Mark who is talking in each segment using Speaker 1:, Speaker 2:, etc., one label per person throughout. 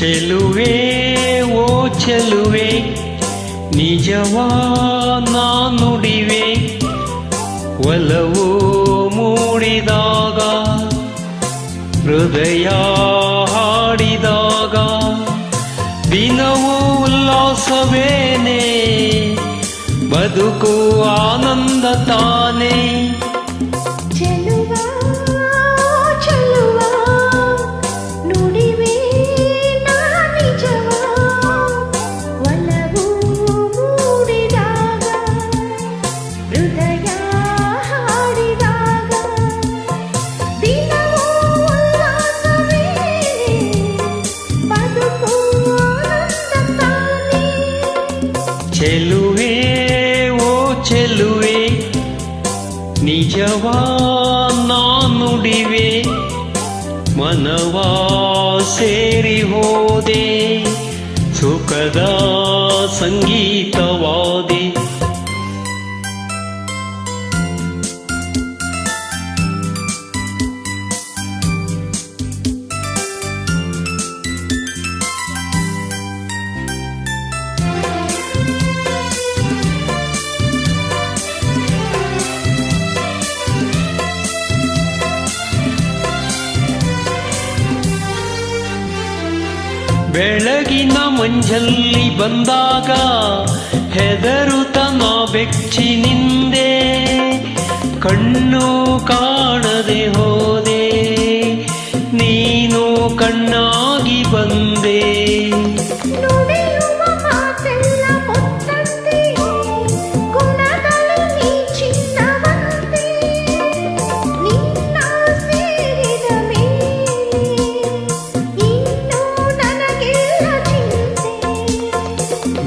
Speaker 1: ಚೆಲುವೆ ಓ ಚೆಲುವೆ ನಿಜವಾ ನಾ ನುಡಿವೆ ಒಲವು ಮೂಡಿದಾಗ ಹೃದಯ ಹಾಡಿದಾಗ ದಿನವೂ ಉಲ್ಲಾಸವೇನೆ ಬದುಕು ಆನಂದ ತಾನೇ ಚೆಲುವೆ ಓ ಚೆಲುವೆ ನಿಜವಾ ನಾ ನುಡಿವೆ ಮನವಾ ಸೇರಿ ಹೋದೆ ಸುಖದ ಸಂಗೀತವಾದೆ ಬೆಳಗಿನ ಮಂಜಲ್ಲಿ ಬಂದಾಗ ಹೆದರುತನ ಬೆಚ್ಚಿ ನಿಂದೆ ಕಣ್ಣು ಕಾಣದೆ ಹೋದೆ ನೀನು ಕಣ್ಣಾಗಿ ಬಂದೆ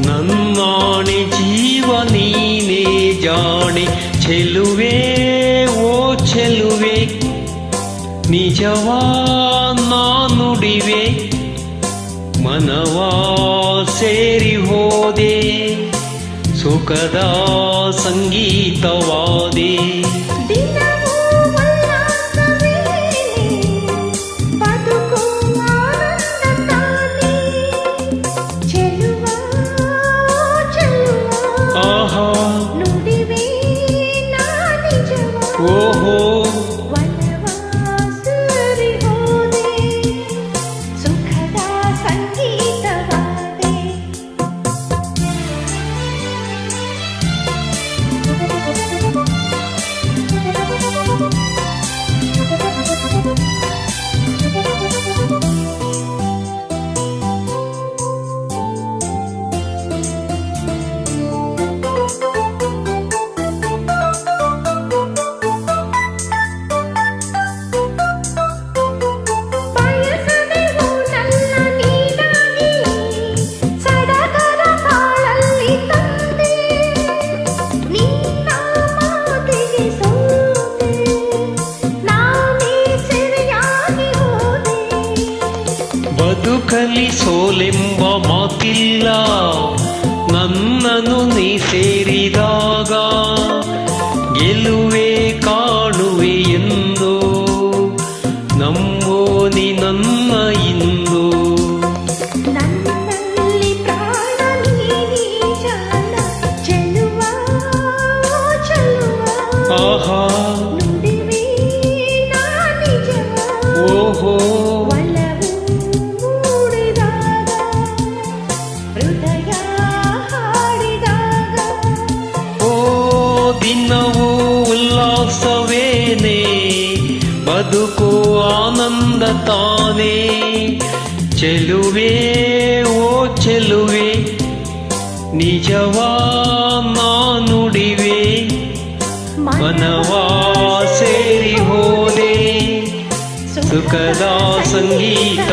Speaker 1: ನನ್ನಾಣೆ ಜೀವ ನೀನೇ ಜಾಣೆ ಚೆಲುವೆ ಓ ಚೆಲುವೆ ನಿಜವಾ ನಾ ನುಡಿವೆ ಮನವಾ ಸೇರಿ ಹೋದೆ ಸುಖದ ಸಂಗೀತವಾದೆ ಓಹೋ
Speaker 2: ಸುಖದ ಸಂಗೀತವಾದೆ
Speaker 1: ಬದುಕಲಿ ಸೋಲೆಂಬ ಮಾತಿಲ್ಲ ನನ್ನನ್ನು ನೀ ಸೇರಿದಾಗ ಗೆಲುವೆ ಕಾಣುವೆ ಎಂದು ನಂಬೋ ನೀ ನನ್ನ ಇಂದು
Speaker 2: ನನ್ನಲ್ಲಿ ಪ್ರಾಣ ನೀನೇ ಜಾಣ ಚೆಲುವಾ ಚೆಲುವಾ
Speaker 1: ಆಹಾ
Speaker 2: ನುಡಿವೆ ನಾ ನಿಜವಾ
Speaker 1: ಓಹೋ ದಿನವೂ ಉಲ್ಲಾಸವೇನೆ ಬದುಕು ಆನಂದ ತಾನೇ ಚೆಲುವೆ ಓ ಚೆಲುವೆ ನಿಜವಾ ನಾ ನುಡಿವೆ ಮನವಾ ಸೇರಿ ಹೋದೆ ಸುಖದ ಸಂಗೀತ